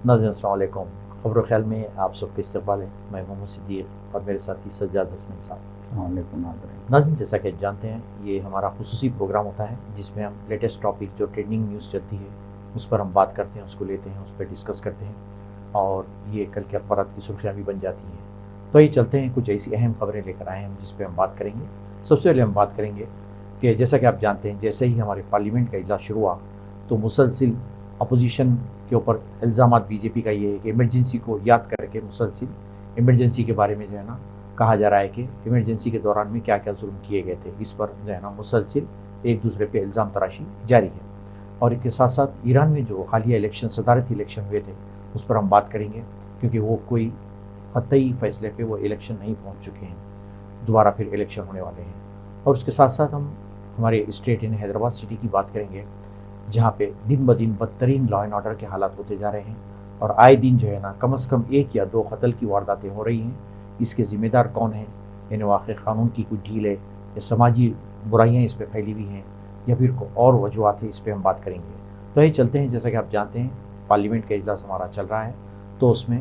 नाज़रीन अस्सलाम वालेकुम। खबर ख्याल में आप सबका इस्तकबाल है। मैं मोहम्मद सिद्दीक़ और मेरे साथी सज्जाद हसन साहब। नाज़रीन, जैसा कि आप जानते हैं, ये हमारा खुसूसी प्रोग्राम होता है जिसमें हम लेटेस्ट टॉपिक जो ट्रेंडिंग न्यूज़ चलती है उस पर हम बात करते हैं, उसको लेते हैं, उस पर डिस्कस करते हैं और ये कल के अखबारात की सुर्खियाँ भी बन जाती हैं। तो ये चलते हैं, कुछ ऐसी अहम खबरें लेकर आए हैं हम जिस पर हम बात करेंगे। सबसे पहले हम बात करेंगे कि जैसा कि आप जानते हैं, जैसे ही हमारे पार्लियामेंट का इजलास शुरू हुआ तो मुसलसिल अपोजिशन के ऊपर इल्ज़ामात बीजेपी का ये है कि इमरजेंसी को याद करके मुसलसिल इमरजेंसी के बारे में जो है ना कहा जा रहा है कि इमरजेंसी के दौरान में क्या क्या जुल्म किए गए थे। इस पर जो है ना मुसलसिल एक दूसरे पे इल्ज़ाम तराशी जारी है। और इसके साथ साथ ईरान में जो हालिया इलेक्शन, सदारती इलेक्शन हुए थे, उस पर हम बात करेंगे क्योंकि वो कोई क़तई फैसले पे वो इलेक्शन नहीं पहुँच चुके हैं, दोबारा फिर इलेक्शन होने वाले हैं। और उसके साथ साथ हम हमारे स्टेट यानी हैदराबाद सिटी की बात करेंगे जहाँ पे दिन ब दिन बदतरीन लॉ एंड ऑर्डर के हालात होते जा रहे हैं और आए दिन जो है ना कम से कम 1 या 2 कत्ल की वारदातें हो रही हैं। इसके ज़िम्मेदार कौन हैं? यानी वाक़ई क़ानून की कुछ ढील है या समाजी बुराइयाँ इस पर फैली हुई हैं या फिर और वजूहत है, इस पर हम बात करेंगे। तो ये चलते हैं, जैसा कि आप जानते हैं पार्लियामेंट का इजलास हमारा चल रहा है तो उसमें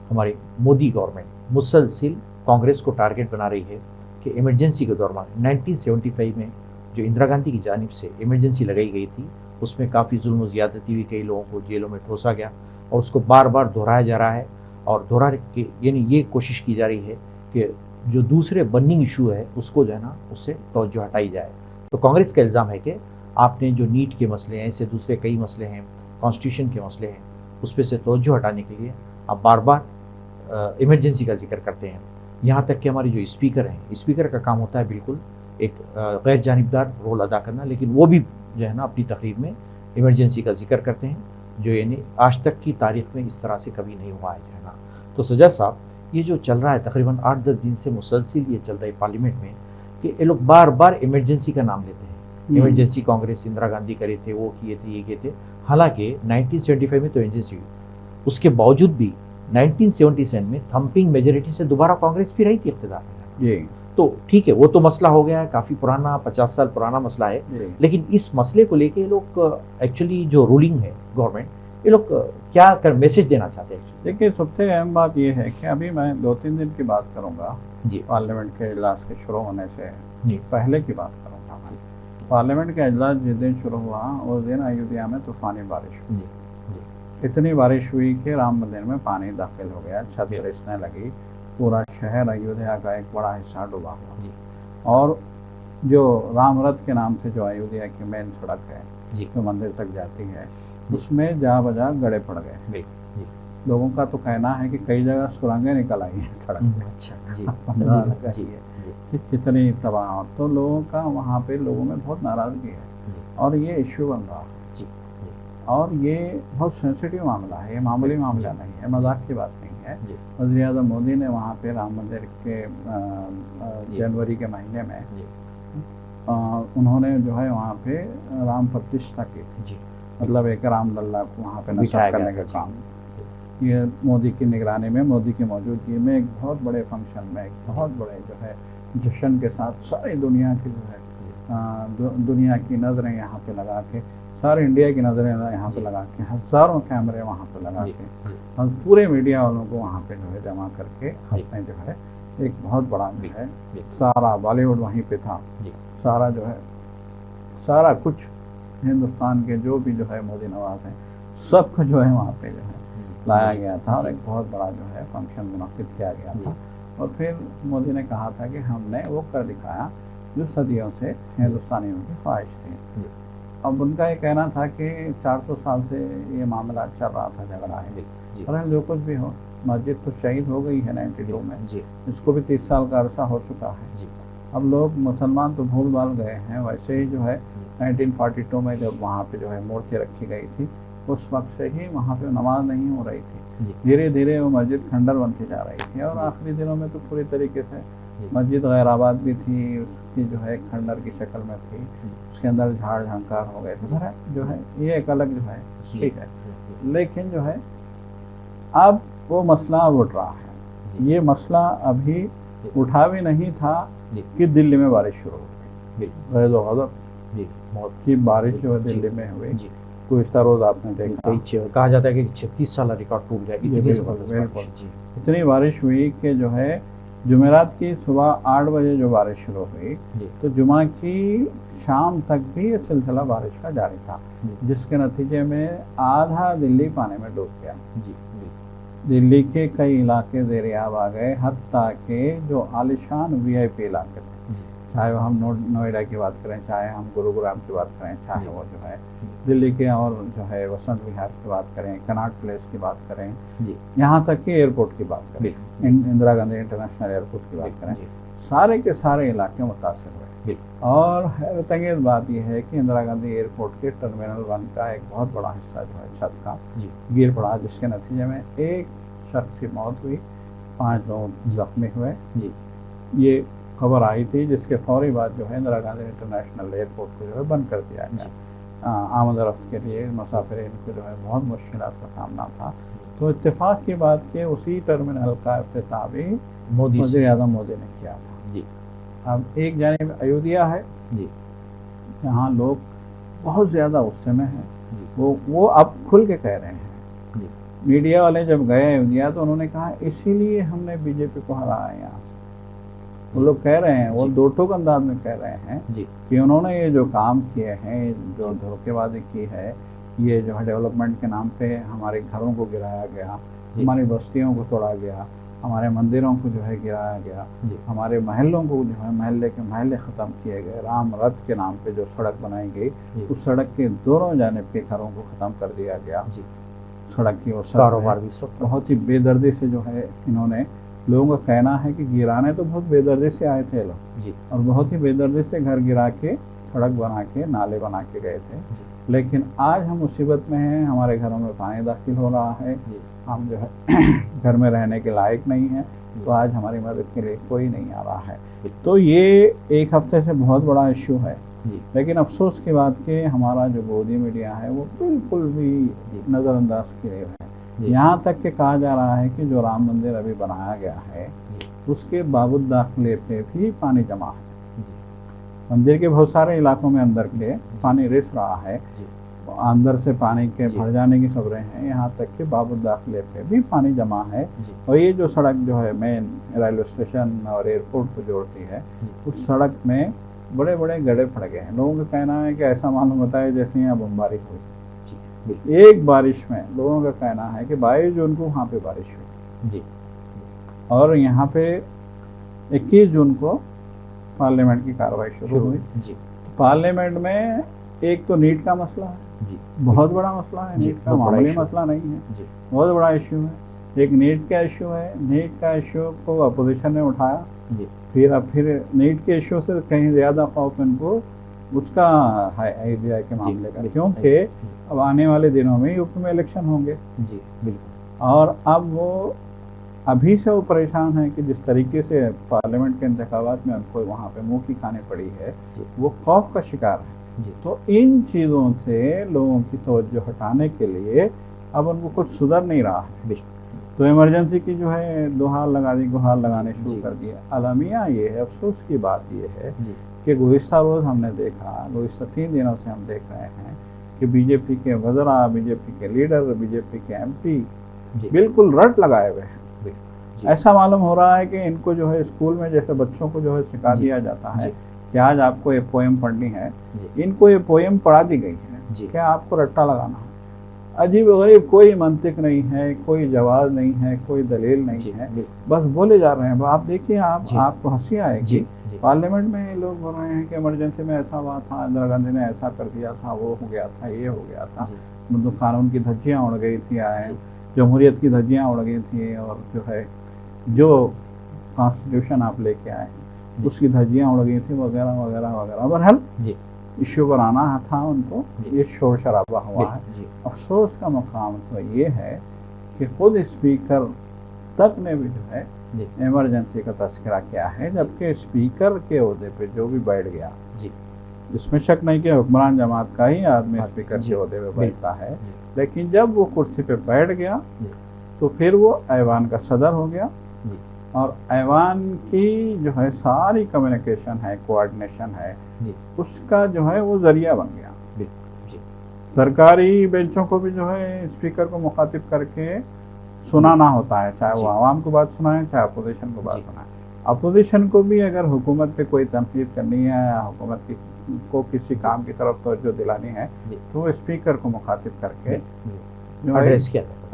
हमारी मोदी गवर्नमेंट मुसलसिल कांग्रेस को टारगेट बना रही है कि इमरजेंसी के दौरान 1975 में जो इंदिरा गांधी की जानिब से इमरजेंसी लगाई गई थी उसमें काफ़ी जुल्म और ज़्यादती हुई, कई लोगों को जेलों में ठोसा गया और उसको बार बार दोहराया जा रहा है और दोहरा के यानी ये कोशिश की जा रही है कि जो दूसरे बर्निंग इशू है उसको जो है ना उससे तवज्जो हटाई जाए। तो कांग्रेस का इल्ज़ाम है कि आपने जो नीट के मसले हैं, ऐसे दूसरे कई मसले हैं, कॉन्स्टिट्यूशन के मसले हैं, उस पर से तवज्जो हटाने के लिए आप बार बार इमरजेंसी का जिक्र करते हैं। यहाँ तक कि हमारे जो स्पीकर हैं, स्पीकर का काम होता है बिल्कुल एक गैर जानिबदार रोल अदा करना, लेकिन वो भी जो है ना अपनी तकरीर में इमरजेंसी का जिक्र करते हैं जो यानी आज तक की तारीख में इस तरह से कभी नहीं हुआ है जो है ना। तो सज्जाद साहब, ये जो चल रहा है तकरीबन 8-10 दिन से मुसलसिल ये चल रहा है पार्लियामेंट में कि ये लोग बार बार इमरजेंसी का नाम लेते हैं। इमरजेंसी कांग्रेस इंदिरा गांधी करे थे, वो किए थे, ये किए थे। हालांकि 1975 में तो इमरजेंसी हुई, उसके बावजूद भी 1977 में थम्पिंग मेजोरिटी से दोबारा कांग्रेस फिर आई थी इख्तियार में। तो ठीक है, वो तो मसला हो गया है, काफ़ी पुराना 50 साल पुराना मसला है, लेकिन इस मसले को लेके ये लोग एक्चुअली जो रूलिंग है गवर्नमेंट, ये लोग क्या कर मैसेज देना चाहते हैं? देखिए, सबसे अहम बात ये है कि अभी मैं 2-3 दिन की बात करूंगा जी, पार्लियामेंट के इजलास के शुरू होने से पहले की बात करूंगा। पार्लियामेंट का इजलास जिस दिन शुरू हुआ उस दिन अयोध्या में तूफानी बारिश हुई। इतनी बारिश हुई कि राम मंदिर में पानी दाखिल हो गया, छत रिसने लगी, पूरा शहर अयोध्या का एक बड़ा हिस्सा डूबा हुआ। और जो राम रथ के नाम से जो अयोध्या की मेन सड़क है जो मंदिर तक जाती है, उसमें जा बजा गड़े पड़ गए। लोगों का तो कहना है कि कई जगह सुरंगें निकल आई हैं सड़क में। कितनी तबाह, तो लोगों का वहाँ पे लोगों में बहुत नाराज़गी है और ये इश्यू बन रहा है और ये बहुत सेंसिटिव मामला है, ये मामूली मामला नहीं है, मजाक की बात नहीं है। वज़ीर आज़म मोदी ने वहाँ पे राम मंदिर के जनवरी के महीने में उन्होंने जो है वहाँ पे राम प्रतिष्ठा की थी, मतलब एक रामलला को वहाँ पे नस्ब करने का काम। ये मोदी की निगरानी में, मोदी की मौजूदगी में एक बहुत बड़े फंक्शन में, एक बहुत बड़े जो है जश्न के साथ सारी दुनिया की जो है दुनिया की नज़रें यहाँ पे लगा के, सारे इंडिया की नज़रें यहाँ पे लगा के, हज़ारों कैमरे वहाँ पे लगा के और पूरे मीडिया वालों को वहाँ पे जो है जमा करके हमने जो है एक बहुत बड़ा जो है सारा बॉलीवुड वहीं पे था, सारा जो है सारा कुछ हिंदुस्तान के जो भी जो है मोदी नवाज हैं सबको जो है वहाँ पे जो है लाया गया था और एक बहुत बड़ा जो है फंक्शन मुनक़िद किया गया था। और फिर मोदी ने कहा था कि हमने वो कर दिखाया जो सदियों से हिंदुस्तानियों की ख्वाहिश थी। अब उनका ये कहना था कि 400 साल से ये मामला चल रहा था, झगड़ा है, और जो कुछ भी हो, मस्जिद तो शहीद हो गई है 92 में, इसको भी 30 साल का अरसा हो चुका है। अब लोग मुसलमान तो भूल भाल गए हैं। वैसे ही जो है 1942 में जब वहाँ पे जो है मूर्ति रखी गई थी, उस वक्त से ही वहाँ पे नमाज नहीं हो रही थी। धीरे धीरे वो मस्जिद खंडर बनती जा रही थी और आखिरी दिनों में तो पूरी तरीके से मस्जिद गैराबाद भी थी, उसकी जो है खंडर की शक्ल में थी, उसके अंदर झाड़ झंकार हो गए थे। जो है ये एक अलग जो है ठीक है, लेकिन जो है अब वो मसला उठ रहा है ये मसला अभी उठा भी नहीं था कि दिल्ली में बारिश शुरू हो गई। गज़ब की बारिश जो है दिल्ली में हुई, गुज़िश्ता रोज़ आपने देखा, कहा जाता है कि 36 साल रिकॉर्ड टूट गया, इतनी बारिश हुई कि जो है जुमेरात की सुबह 8 बजे जो बारिश शुरू हुई तो जुमा की शाम तक भी ये सिलसिला बारिश का जारी था, जिसके नतीजे में आधा दिल्ली पानी में डूब गया। दिल्ली के कई इलाके ज़ेरियाब आ गए, हत्ता के जो आलिशान VIP इलाके थे, चाहे वो हम नोएडा की बात करें, चाहे हम गुरुग्राम की बात करें, चाहे वो जो है दिल्ली के और जो है वसंत विहार की बात करें, कनॉट प्लेस की बात करें, यहाँ तक कि एयरपोर्ट की बात करें, इंदिरा गांधी इंटरनेशनल एयरपोर्ट की बात करें, सारे के सारे इलाके मुतासर हुए। और हैरतंगेज़ बात यह है कि इंदिरा गांधी एयरपोर्ट के टर्मिनल 1 का एक बहुत बड़ा हिस्सा जो है छत का गिर पड़ा, जिसके नतीजे में एक शख्स की मौत हुई, 5 लोग जख्मी हुए। ये खबर आई थी, जिसके फौरी बाद जो है इंदिरा गांधी इंटरनेशनल एयरपोर्ट को जो है बंद कर दिया गया। आमद रफ्त के लिए मुसाफिरीन को जो है बहुत मुश्किलात का सामना था। तो इत्तेफाक की बात कि उसी टर्मिनल का इफ्तिताह भी वज़ीर-ए-आज़म मोदी ने किया था। अब एक जानिब अयोध्या है जहाँ लोग बहुत ज़्यादा गुस्से में हैं, वो अब खुल के कह रहे हैं। मीडिया वाले जब गए अयोध्या तो उन्होंने कहा इसीलिए हमने बीजेपी को हराया यहाँ से। वो लोग कह रहे हैं, वो दो ठोक अंदाज में कह रहे हैं कि उन्होंने ये जो काम किए हैं, जो धोखेबाजी की है, ये जो है डेवलपमेंट के नाम पे हमारे घरों को गिराया गया, हमारी बस्तियों को तोड़ा गया, हमारे मंदिरों को जो है गिराया गया, हमारे महलों को जो है महल्ले के महल्ले ख़त्म किए गए, राम रथ के नाम पे जो सड़क बनाई गई उस सड़क के दोनों जानिब के घरों को ख़त्म कर दिया गया। सड़क की और कारोबार भी बहुत ही बेदर्दी से जो है इन्होंने, लोगों का कहना है कि गिराने तो बहुत बेदर्दी से आए थे लोग और बहुत ही बेदर्दी से घर गिरा के सड़क बना के नाले बना के गए थे। लेकिन आज हम मुसीबत में हैं, हमारे घरों में पानी दाखिल हो रहा है, हम जो है घर में रहने के लायक नहीं हैं, तो आज हमारी मदद के लिए कोई नहीं आ रहा है। तो ये एक हफ्ते से बहुत बड़ा इश्यू है। लेकिन अफसोस की बात कि हमारा जो गोदी मीडिया है वो बिल्कुल भी नज़रअंदाज किए हुए है। यहाँ तक कि कहा जा रहा है कि जो राम मंदिर अभी बनाया गया है उसके बाबुल दाखिले पे भी पानी जमा है। मंदिर के बहुत सारे इलाकों में अंदर के पानी रिस रहा है, अंदर से पानी के भर जाने की खबरें हैं। यहाँ तक कि बाबुल दाखिले पे भी पानी जमा है। और ये जो सड़क जो है मेन रेलवे स्टेशन और एयरपोर्ट को जोड़ती है, उस सड़क में बड़े बड़े गड्ढे फट गए हैं। लोगों का कहना है कि ऐसा मालूम होता है जैसे यहाँ बमबारी हुई। एक बारिश में लोगों का कहना है कि 22 जून को वहाँ पे बारिश हुई और यहाँ पे 21 जून को पार्लियामेंट की कार्रवाई शुरू हुई। पार्लियामेंट में एक तो नीट का मसला है, बहुत बड़ा मसला है, नीट का मामूली मसला नहीं है, बहुत बड़ा इश्यू है। एक नीट का इश्यू है, नीट का इश्यू को अपोजिशन ने उठाया, फिर नीट के इश्यू से कहीं ज़्यादा खौफ इनको उसका है अयोध्या के मामले का, क्योंकि अब आने वाले दिनों में यूपी में इलेक्शन होंगे। और अब वो अभी से वो परेशान है कि जिस तरीके से पार्लियामेंट के इंतखाबात में उनको वहाँ पे मुँह की खाने पड़ी है, वो खौफ का शिकार है। तो इन चीज़ों से लोगों की तवज्जो हटाने के लिए अब उनको कुछ सुधर नहीं रहा है, तो इमरजेंसी की जो है गुहार लगाने शुरू कर दिए। अलमिया ये है, अफसोस की बात ये है कि गुज़िश्ता रोज़ हमने देखा, गुज़िश्ता 3 दिनों से हम देख रहे हैं कि बीजेपी के वज़रा, बीजेपी के लीडर, बीजेपी के MP बिल्कुल रट लगाए हुए हैं। ऐसा मालूम हो रहा है कि इनको जो है स्कूल में जैसे बच्चों को जो है सिखा दिया जाता है कि आज आपको ये पोएम पढ़नी है, इनको ये पोएम पढ़ा दी गई है कि आपको रट्टा लगाना है। अजीब गरीब, कोई मंतिक नहीं है, कोई जवाब नहीं है, कोई दलील नहीं है, बस बोले जा रहे हैं। आप देखिए, आपको हंसी आएगी। पार्लियामेंट में लोग बोल रहे हैं कि इमरजेंसी में ऐसा हुआ था, इंदिरा गांधी ने ऐसा कर दिया था, वो हो गया था, ये हो गया था, मतलब कानून की धज्जियाँ उड़ गई थी, जमहूरियत की धज्जियाँ उड़ गई थी, और जो है जो कॉन्स्टिट्यूशन आप लेके आए उसकी धज्जियाँ उड़ गई थी, वगैरह वगैरह वगैरह। बहरहाल इश्यू पर आना था उनको, ये शोर शराबा हुआ है। अफसोस का मकाम तो ये है कि खुद स्पीकर तक ने भी जो है इमरजेंसी का तस्करा किया है, जबकि स्पीकर के ओहदे पे जो भी बैठ गया, इसमें शक नहीं कि हुक्मरान जमात का ही आदमी स्पीकर के ओहदे पे बैठता है, लेकिन जब वो कुर्सी पे बैठ गया तो फिर वो ऐवान का सदर हो गया और ऐवान की जो है सारी कम्युनिकेशन है, कोऑर्डिनेशन है, उसका जो है वो जरिया बन गया। सरकारी बेंचों को भी जो है स्पीकर को मुखातिब करके सुनाना होता है, चाहे वो आवाम को बात सुनाए, चाहे अपोजिशन को बात सुनाए। अपोजिशन को भी अगर हुकूमत पे कोई तनकीद करनी है या हुकूमत को किसी काम की तरफ तवज्जो दिलानी है तो वो स्पीकर को मुखातिब करके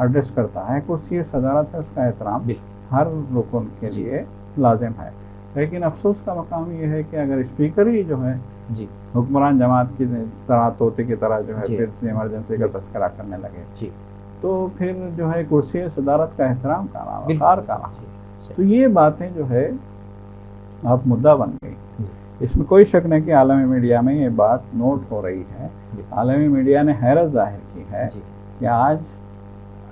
एड्रेस करता है। कुर्सी सदारत है, उसका एहतराम हर रुकन के लिए लाजिम है। लेकिन अफसोस का मकाम ये है कि अगर स्पीकर ही जो है हुक्मरान जमात की तरह, तोते की तरह जो है फिर से इमरजेंसी का तस्करा करने लगे तो फिर जो है कुर्सी सदारत का एहतराम करना, वक़ार करना, तो ये बातें जो है अब मुद्दा बन गई। इसमें कोई शक नहीं कि आलमी मीडिया में ये बात नोट हो रही है। आलमी मीडिया ने हैरत जाहिर की है कि आज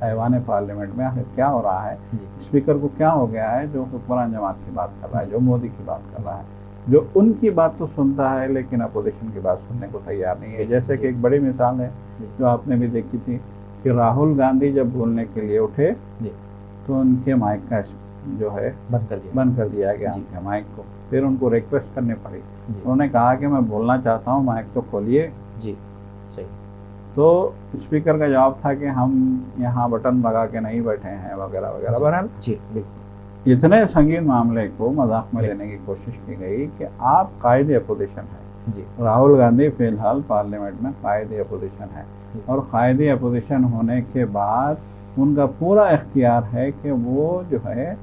ऐवान पार्लियामेंट में आखिर क्या हो रहा है, स्पीकर को क्या हो गया है जो हुक्मरान जमात की बात कर रहा है, जो मोदी की बात कर रहा है, जो उनकी बात तो सुनता है लेकिन अपोजिशन की बात सुनने को तैयार नहीं है। जैसे कि एक बड़ी मिसाल है जो आपने भी देखी थी कि राहुल गांधी जब बोलने के लिए उठे तो उनके माइक का जो है बंद कर दिया गया उनके माइक को। फिर उनको रिक्वेस्ट करनी पड़ी, उन्होंने कहा कि मैं बोलना चाहता हूँ, माइक तो खोलिए। जी सही। तो स्पीकर का जवाब था कि हम यहाँ बटन लगा के नहीं बैठे हैं वगैरह वगैरह। बहरहाल जी इतने संगीन मामले को मजाक में लेने की कोशिश की गई कि आप कायदे अपोजिशन है। राहुल गांधी फिलहाल पार्लियामेंट में कायदे अपोजिशन है और कायदे अपोजिशन होने के बाद उनका पूरा इख्तियार है कि वो जो है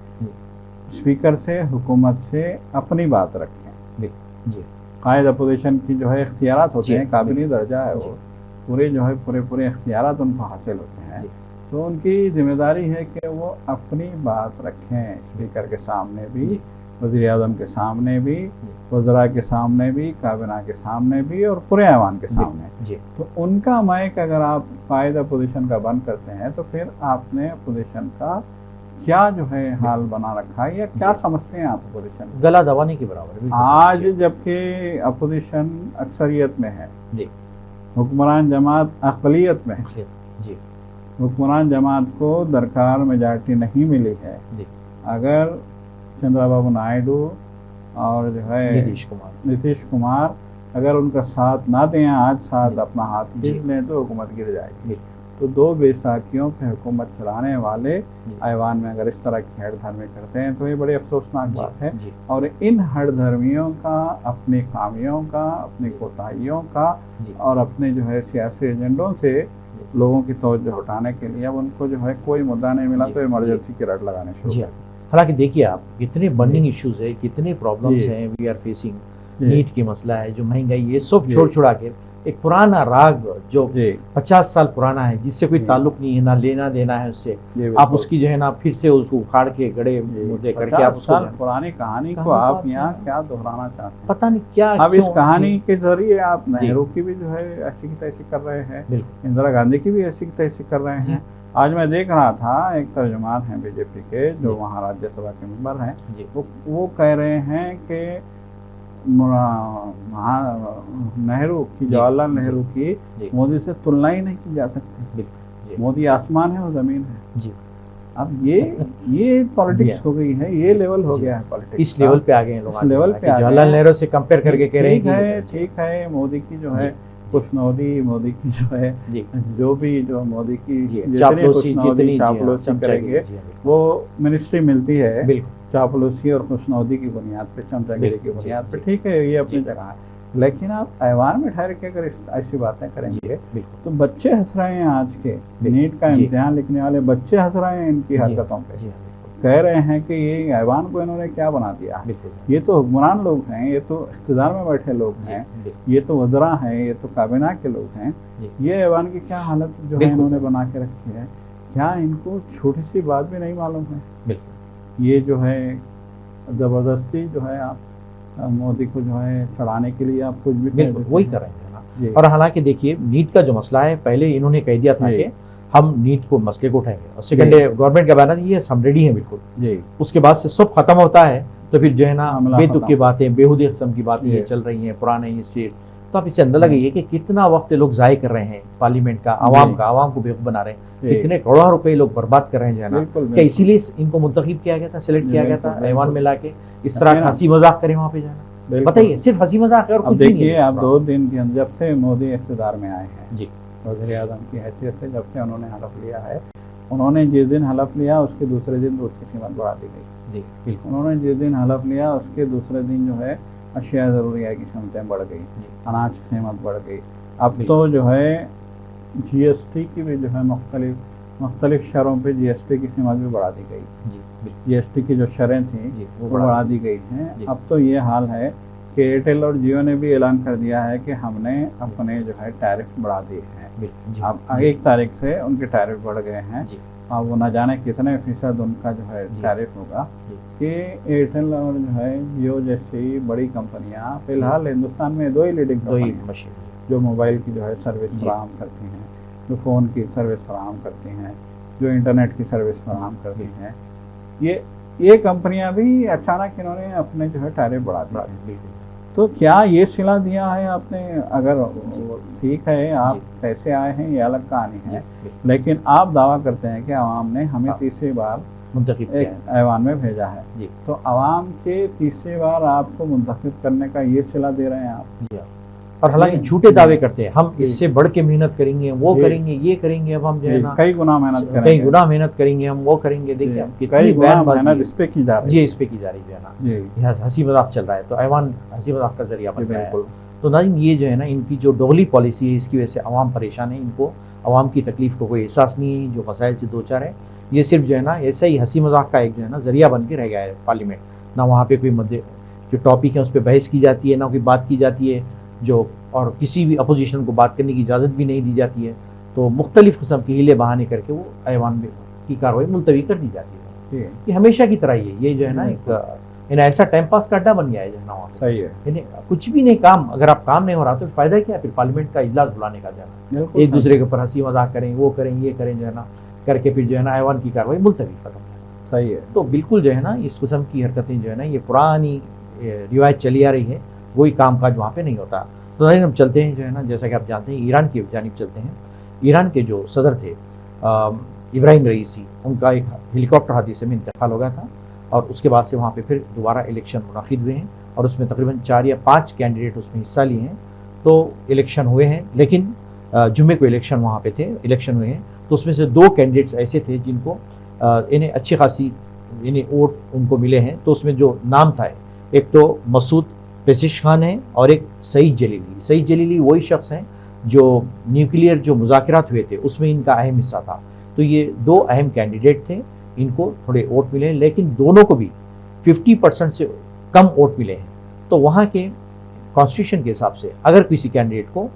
स्पीकर से, हुकूमत से अपनी बात रखें। कायद अपोजिशन की जो है इख्तियारात होते हैं, काबिनी दर्जा है, वो पूरे जो है पूरे इख्तियारात उनको हासिल होते हैं। तो उनकी जिम्मेदारी है कि वो अपनी बात रखें स्पीकर के सामने भी, वज़ीर आज़म के सामने भी, वज़रा के सामने भी, काबिना के सामने भी और पूरे ऐवान के सामने। तो उनका माइक अगर आप कायद अपोजिशन का बंद करते हैं तो फिर आपने अपोजिशन का क्या जो है हाल बना रखा है या क्या समझते हैं आप अपोजिशन? गला दबाने के बराबर। आज जबकि अपोजिशन अक्सरियत में है, हुक्मरान जमात अक़लियत में है, हुक्मरान जमात को दरकार मेजॉरिटी नहीं मिली है। अगर चंद्रबाबू नायडू और जो है नीतीश कुमार अगर उनका साथ ना दें, आज साथ अपना हाथ खींच लें तो हुकूमत गिर जाएगी। तो दो बेसाखियों पे हुकूमत चलाने वाले ऐवान में अगर इस तरह की हड़धर्मी करते हैं तो ये बड़ी अफसोसनाक बात है। और इन हड़धर्मियों का, अपनी खामियों का, अपनी कोताहियों का और अपने जो है सियासी एजेंडों से लोगों की तवज्जो हटाने के लिए अब उनको जो है कोई मुद्दा नहीं मिला तो इमरजेंसी की रट लगाने शुरू कर। हालांकि देखिए आप, कितने बर्निंग इश्यूज है, कितने प्रॉब्लम्स हैं वी आर फेसिंग। नीट की मसला है, जो महंगाई, ये सब छोड़ छुड़ा के एक पुराना राग जो 50 साल पुराना है, जिससे कोई ताल्लुक नहीं है, ना लेना देना है उससे, आप उसकी जो है ना फिर से उसको उखाड़ के गड़े मुद्दे करके आप उसको पुरानी कहानी को आप यहाँ क्या दोहराना चाहते हैं, पता नहीं क्या। अब इस कहानी के जरिए आप नेहरू की भी जो है ऐसी की तैसी कर रहे हैं, इंदिरा गांधी की भी ऐसी की तैसी कर रहे हैं। आज मैं देख रहा था एक तर्जुमान है बीजेपी के जो वहाँ राज्यसभा के मेंबर हैं, वो कह रहे हैं कि नेहरू की, जवाहरलाल नेहरू की मोदी से तुलना ही नहीं की जा सकती। मोदी आसमान है और जमीन है जी। अब ये पॉलिटिक्स हो गई है, ये लेवल हो गया है पॉलिटिक्स, इस लेवल पे आ गए हैं लोग, इस लेवल पे जवाहरलाल नेहरू से कंपेयर करके कह रहे हैं ठीक है मोदी की जो है खुशनौदी, मोदी की जो है जो भी जो मोदी की जितनी चापलूसी करेंगे वो मिनिस्ट्री मिलती है चापलूसी और खुशनौदी की बुनियाद पे, चमचागिरी की बुनियाद पे, ठीक है, ये अपनी जगह है। लेकिन आप ऐवान में ठहर के अगर ऐसी बातें करेंगे तो बच्चे हंस रहे हैं। आज के नीट का इम्तिहान लिखने वाले बच्चे हंस रहे हैं इनकी हरकतों पे, कह रहे हैं कि ये ऐवान को इन्होंने क्या बना दिया। ये तो हुक्मरान लोग हैं, ये तो इख्तिदार में बैठे लोग हैं, ये तो वज़रा हैं, ये तो काबिना के लोग हैं, ये ऐवान की क्या हालत जो है इन्होंने बना के रखी है। क्या इनको छोटी सी बात भी नहीं मालूम है? ये जो है ज़बरदस्ती जो है आप मोदी को जो है चढ़ाने के लिए आप कुछ भी वही कर रहे हैं ना। और हालांकि देखिए नीट का जो मसला है, पहले इन्होंने कह दिया था कि हम नीट को मसले को उठाएंगे, और सेकंड गवर्नमेंट का बयान ये हम रेडी हैं बिल्कुल। उसके बाद से सब खत्म होता है तो फिर जो है ना बेतुक की बातें, बेहुदी किस्म की बातें चल रही हैं, पुराने हिस्ट्री तो आप इससे अंदाजा लगाइए कि कितना वक्त लोग जाय कर रहे हैं पार्लियामेंट का, आवाम को बेवकूफ बना रहे हैं, कितने करोड़ों रुपए लोग बर्बाद कर रहे हैं जो है ना। क्या इसीलिए इनको मुंतखब किया गया था, सिलेक्ट किया गया था ऐवान में लाके, इस तरह हंसी मजाक करें वहाँ पे जाना? बताइए, सिर्फ हंसी मजाक है और कुछ नहीं है। देखिए आप 2 दिन के अंदर जब से मोदी इख्तियार में आए हैं जी, वज़ीर आज़म की हैसियत से जब से उन्होंने हलफ लिया है, उन्होंने जिस दिन हलफ लिया उसके दूसरे दिन दूध की कीमत बढ़ा दी गई जी। उन्होंने जिस दिन हलफ लिया उसके दूसरे दिन जो है अशिया ज़रूरिया की कीमतें बढ़ गई, अनाज की कीमत बढ़ गई। अब तो जो है GST की भी जो है मुख्तलिफ शरों पे GST की कीमत भी बढ़ा दी गई। GST की जो शरें थी वो बढ़ा दी गई हैं। अब तो ये हाल है कि एयरटेल और जियो ने भी ऐलान कर दिया है कि हमने अपने जो है टैरिफ बढ़ा दिए हैं। अब 1 तारीख से उनके टैरिफ बढ़ गए हैं। अब वो न जाने कितने फीसद उनका जो है टैरिफ होगा कि एयरटेल और जो है जियो जैसी बड़ी कंपनियां फिलहाल हिंदुस्तान में 2 ही लीडिंग कंपनियां जो मोबाइल की जो है सर्विस फराहम करती हैं, जो फ़ोन की सर्विस फराहम करती हैं, जो इंटरनेट की सर्विस फराहम करती हैं, ये कंपनियां भी अचानक इन्होंने अपने जो है टैरिफ बढ़ा दिए। तो क्या ये सिला दिया है आपने? अगर ठीक है आप कैसे आए हैं ये अलग कहानी है, लेकिन आप दावा करते हैं कि आवाम ने हमें तीसरी बार मुंतखब ऐवान में भेजा है, तो आवाम के तीसरी बार आपको मुंतखब करने का ये सिला दे रहे हैं आप। और हालांकि झूठे दावे करते हैं, हम इससे बढ़ के मेहनत करेंगे, वो करेंगे, ये करेंगे, अब हम जो है ना कई गुना मेहनत करेंगे, हम वो करेंगे। देखिए अब कितनी मेहनत इस पे की जा रही है, इस पे की जा रही है ना, हंसी मजाक चल रहा है, तो ऐवान हंसी मजाक का जरिया बन गया है। तो नाज़रीन ये जो है ना इनकी जो दोगली पॉलिसी है, इसकी वजह से आवाम परेशान है, इनको आवाम की तकलीफ को कोई एहसास नहीं है, जो मसाइल से दो चार है, ये सिर्फ जो है ना ऐसा ही हंसी मजाक का एक जो है ना जरिया बन के रह गया है पार्लियामेंट। ना वहाँ पे कोई मुद्दे जो टॉपिक है उस पर बहस की जाती है, ना कोई बात की जाती है, जो और किसी भी अपोजिशन को बात करने की इजाज़त भी नहीं दी जाती है। तो मुख्तलिफ़ किस्म के हीले बहाने करके वो ऐवान में की कार्रवाई मुलतवी कर दी जाती है। ये हमेशा की तरह ये जो है ना एक ऐसा टाइम पास का अड्डा बन गया है जो है ना। सही है, कुछ भी नहीं काम, अगर आप काम नहीं हो रहा तो फ़ायदा क्या है फिर पार्लियामेंट का इजलास बुलाने का जाना, एक दूसरे के ऊपर हंसी मजाक करें, वो करें, ये करें जो है ना करके फिर जो है ना ऐवान की कार्रवाई मुलतवी खत्म। सही है। तो बिल्कुल जो है ना इस किस्म की हरकतें जो है ना ये पुरानी रिवायत चली आ रही है, वही काम काज वहाँ पे नहीं होता। तो हम चलते हैं जो है ना, जैसा कि आप जानते हैं ईरान की जानिब चलते हैं। ईरान के जो सदर थे इब्राहिम रईसी, उनका एक हेलीकॉप्टर हादसे में इंतकाल हो गया था और उसके बाद से वहाँ पे फिर दोबारा इलेक्शन मुनाकिद हुए हैं और उसमें तकरीबन 4 या 5 कैंडिडेट उसमें हिस्सा लिए हैं। तो इलेक्शन हुए हैं, लेकिन जुम्मे को इलेक्शन वहाँ पे थे, इलेक्शन हुए हैं, तो उसमें से 2 कैंडिडेट्स ऐसे थे जिनको इन्हें अच्छी खासी वोट उनको मिले हैं। तो उसमें जो नाम था, एक तो मसूद पेशिश-खान है और एक सईद जलीली। सईद जलीली वही शख्स हैं जो न्यूक्लियर जो मुज़ाकरात हुए थे उसमें इनका अहम हिस्सा था। तो ये 2 अहम कैंडिडेट थे, इनको थोड़े वोट मिले हैं, लेकिन दोनों को भी 50% से कम वोट मिले हैं। तो वहाँ के कॉन्स्टिट्यूशन के हिसाब से अगर किसी कैंडिडेट को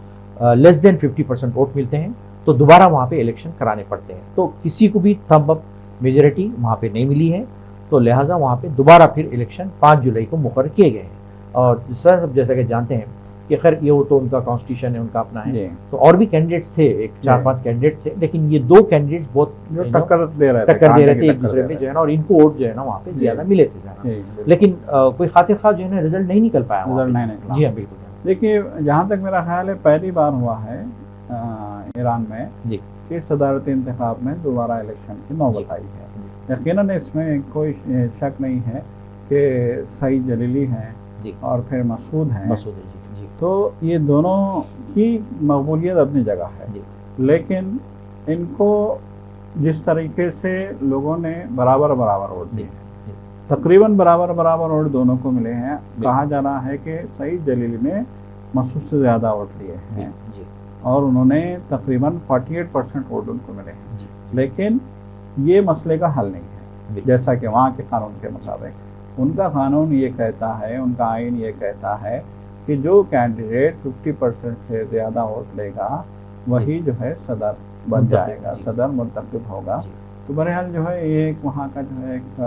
लेस देन 50% वोट मिलते हैं तो दोबारा वहाँ पे इलेक्शन कराने पड़ते हैं। तो किसी को भी थंब अप मेजॉरिटी वहाँ पे नहीं मिली है, तो लिहाजा वहाँ पे दोबारा फिर इलेक्शन 5 जुलाई को मुकर्रर किए गए हैं। और सर जैसा कि जानते हैं कि खैर ये वो तो उनका कॉन्स्टिट्यूशन है, उनका अपना है, तो और भी कैंडिडेट्स थे, एक 4-5 कैंडिडेट थे, लेकिन ये 2 कैंडिडेट्स बहुत टक्कर दे रहे थे एक दूसरे में जो है ना, और इनको वोट जो है ना वहाँ पे ज्यादा मिले थे, लेकिन कोई खातिर खा जो है ना रिजल्ट नहीं निकल पाया। जी हाँ बिल्कुल। देखिए जहाँ तक मेरा ख्याल है पहली बार हुआ है ईरान में कि सदारती इंतखाब में दोबारा इलेक्शन की नौबत आई है। यकीनन इसमें कोई शक नहीं है कि सईद जलीली हैं और फिर मसूद हैं, जी। तो ये दोनों की मकबूलियत अपनी जगह है, लेकिन इनको जिस तरीके से लोगों ने बराबर वोट दिए हैं, तकरीबन बराबर वोट दोनों को मिले हैं। कहा जा रहा है कि सईद जलीली ने मसूद से ज़्यादा वोट लिए हैं और उन्होंने तकरीबन 48% वोट उनको मिले हैं, लेकिन ये मसले का हल नहीं है। जैसा कि वहाँ के कानून के मुताबिक उनका कानून ये कहता है, उनका आइन ये कहता है कि जो कैंडिडेट 50% से ज़्यादा वोट लेगा वही जो है सदर बन जाएगा, सदर मुंतखब होगा। तो बहरहाल जो है ये एक वहाँ का जो है एक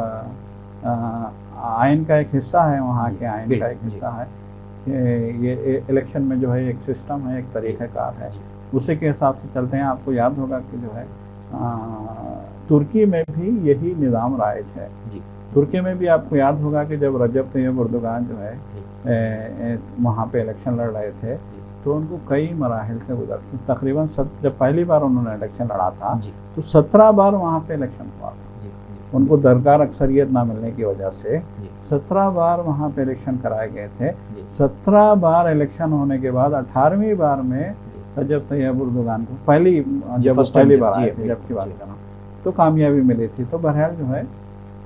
आइन का एक हिस्सा है, वहाँ के आइन का एक हिस्सा है कि ये इलेक्शन में जो है एक सिस्टम है, एक तरीक़ाकार है, उसी के हिसाब से चलते हैं। आपको याद होगा कि जो है तुर्की में भी यही निज़ाम राइज है। तुर्की में भी आपको याद होगा कि जब रजब तैयब एर्दोगान जो है वहाँ पे इलेक्शन लड़ रहे थे तो उनको कई मराहिल से गुजर, तकरीबन जब पहली बार उन्होंने इलेक्शन लड़ा था तो 17 बार वहाँ पे इलेक्शन हुआ था। उनको दरकार अक्सरियत ना मिलने की वजह से 17 बार वहाँ पे इलेक्शन कराए गए थे। 17 बार इलेक्शन होने के बाद 18वीं बार में रजब तैयब उर्दुगान को पहली बार आए थे जब की बात करा तो कामयाबी मिली थी। तो बहरहाल जो है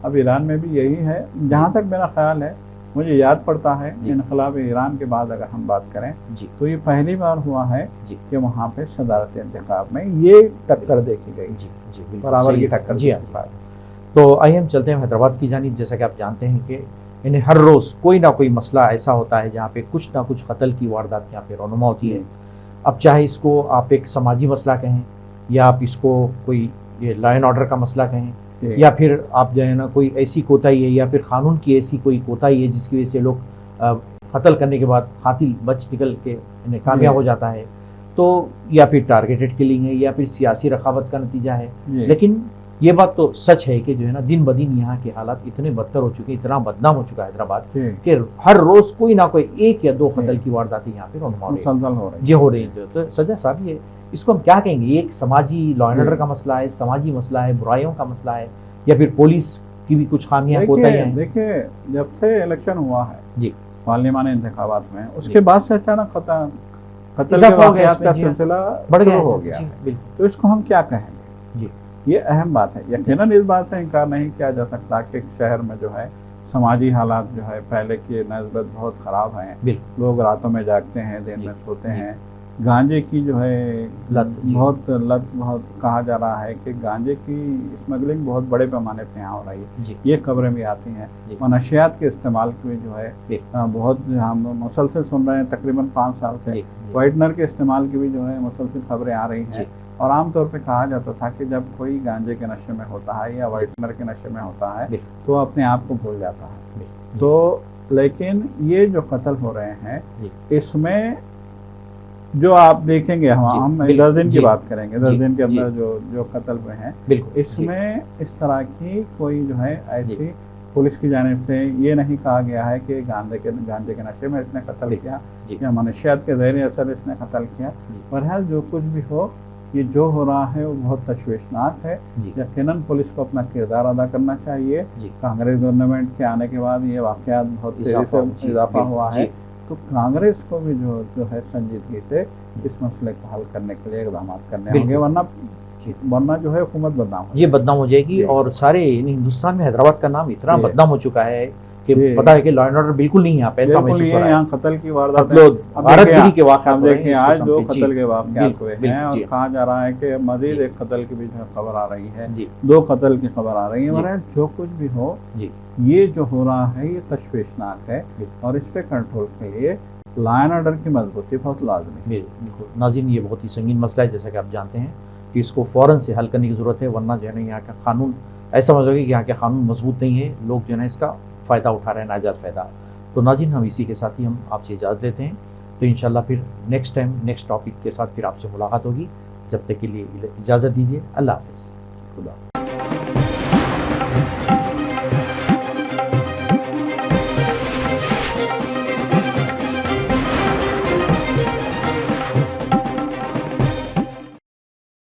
अब ईरान में भी यही है, जहाँ तक मेरा ख्याल है, मुझे याद पड़ता है इनकलाब ईरान के बाद अगर हम बात करें तो ये पहली बार हुआ है कि वहाँ पे सदारती इंतखाब में ये टक्कर देखी गई, बराबर की टक्कर। तो आइए हम चलते हैं हैदराबाद की जानिब। जैसा कि आप जानते हैं कि इन्हें हर रोज़ कोई ना कोई मसला ऐसा होता है जहाँ पे कुछ ना कुछ कत्ल की वारदात यहाँ पे रौनुमा होती है। अब चाहे इसको आप एक समाजी मसला कहें या आप इसको कोई ये लॉ एंड ऑर्डर का मसला कहें या फिर आप जो है ना कोई ऐसी कोताही है या फिर कानून की ऐसी कोई कोताही है जिसकी वजह से लोग कत्ल करने के बाद कातिल बच निकल के इन्हें कामयाब हो जाता है, तो या फिर टारगेटेड किलिंग है या फिर सियासी रखावत का नतीजा है। लेकिन ये बात तो सच है कि जो है ना दिन ब दिन यहाँ के हालात इतने बदतर हो चुके हैं, इतना बदनाम हो चुका है हैदराबाद कि हर रोज कोई ना कोई 1 या 2 कत्ल की वारदातें यहाँ पे हो रही है। तो सजा साहब ये इसको हम क्या कहेंगे? ये एक समाजी लॉ एंड ऑर्डर का मसला है, समाजी मसला है, बुराइयों का मसला है, या फिर पुलिस की भी कुछ खामियां कोताहियां हैं? देखिए, जब से इलेक्शन हुआ है जी पार्लियामानी इंतखाबात में, उसके बाद से अचानक कत्ल के वाक़यात का सिलसिला शुरू हो गया है। तो इसको हम क्या कहेंगे जी? ये अहम बात है। यकीनन इस बात से इनकार नहीं किया जा सकता कि शहर में जो है समाजी हालात जो है पहले की नस्बत बहुत ख़राब हैं। लोग रातों में जागते हैं, दिन में सोते हैं। गांजे की जो है लत बहुत कहा जा रहा है कि गांजे की स्मगलिंग बहुत बड़े पैमाने पे यहाँ हो रही है। ये खबरें भी आती हैं। मनशियात के इस्तेमाल की जो है बहुत हम मुसलसल सुन रहे हैं, तकरीबन 5 साल से वाइटनर के इस्तेमाल की भी जो है मुसलसल खबरें आ रही हैं। और आमतौर पे कहा जाता था कि जब कोई गांजे के नशे में होता है या वाइटनर के नशे में होता है तो अपने आप को भूल जाता है। तो लेकिन ये जो कत्ल हो रहे हैं इसमें जो आप देखेंगे, हम 10 दिन की बात करेंगे, 10 दिन के अंदर जो कत्ल हुए हैं, इसमें इस तरह की कोई जो है ऐसी पुलिस की जानिब से ये नहीं कहा गया है कि गांजे के नशे में इसने कत्ल किया या मनशियात के ज़हरी असर इसने कत्ल किया। बहरहाल जो कुछ भी हो, ये जो हो रहा है वो बहुत तशवीशनाक है। यकीनन पुलिस को अपना किरदार अदा करना चाहिए। कांग्रेस गवर्नमेंट के आने के बाद ये वाक़यात बहुत तेज़ी से इजाफा हुआ है, तो कांग्रेस को भी जो है संजीदगी से इस मसले को हल करने के लिए इक़दाम करने होंगे, वरना जो है हुकूमत बदनाम हो जाएगी। और सारे हिंदुस्तान में हैदराबाद का नाम इतना बदनाम हो चुका है कि पता है कि लॉ एंड ऑर्डर बिल्कुल नहीं यहाँ पे ऐसा महसूस हो रहा है। यहाँ कत्ल की वारदात के वाक़यात देखिए, आज 2 कत्ल के वाक़यात हुए हैं और कहा जा रहा है कि मज़ीद एक कत्ल की भी खबर आ रही है, 2 कत्ल की खबर आ रही है। बहरहाल जो कुछ भी हो, ये जो हो रहा है ये तशवीशनाक है और इस पे कंट्रोल के लिए लॉ एंड ऑर्डर की मजबूती बहुत लाज़मी है। बिल्कुल नाज़रीन, ये बहुत ही संगीन मसला है, जैसा कि आप जानते हैं कि इसको फ़ौरन से हल करने की ज़रूरत है, वरना जो है ना यहाँ का कानून ऐसा समझोगे कि यहाँ के कानून मजबूत नहीं है, लोग जो है ना इसका फ़ायदा उठा रहे हैं, नाजायज़ फ़ायदा। तो नाज़रीन, हम इसी के साथ ही हम आपसे इजाज़त देते हैं। तो इंशाल्लाह फिर नेक्स्ट टाइम नेक्स्ट टॉपिक के साथ फिर आपसे मुलाकात होगी। जब तक के लिए इजाज़त दीजिए। अल्लाह हाफ़िज़। खुदा।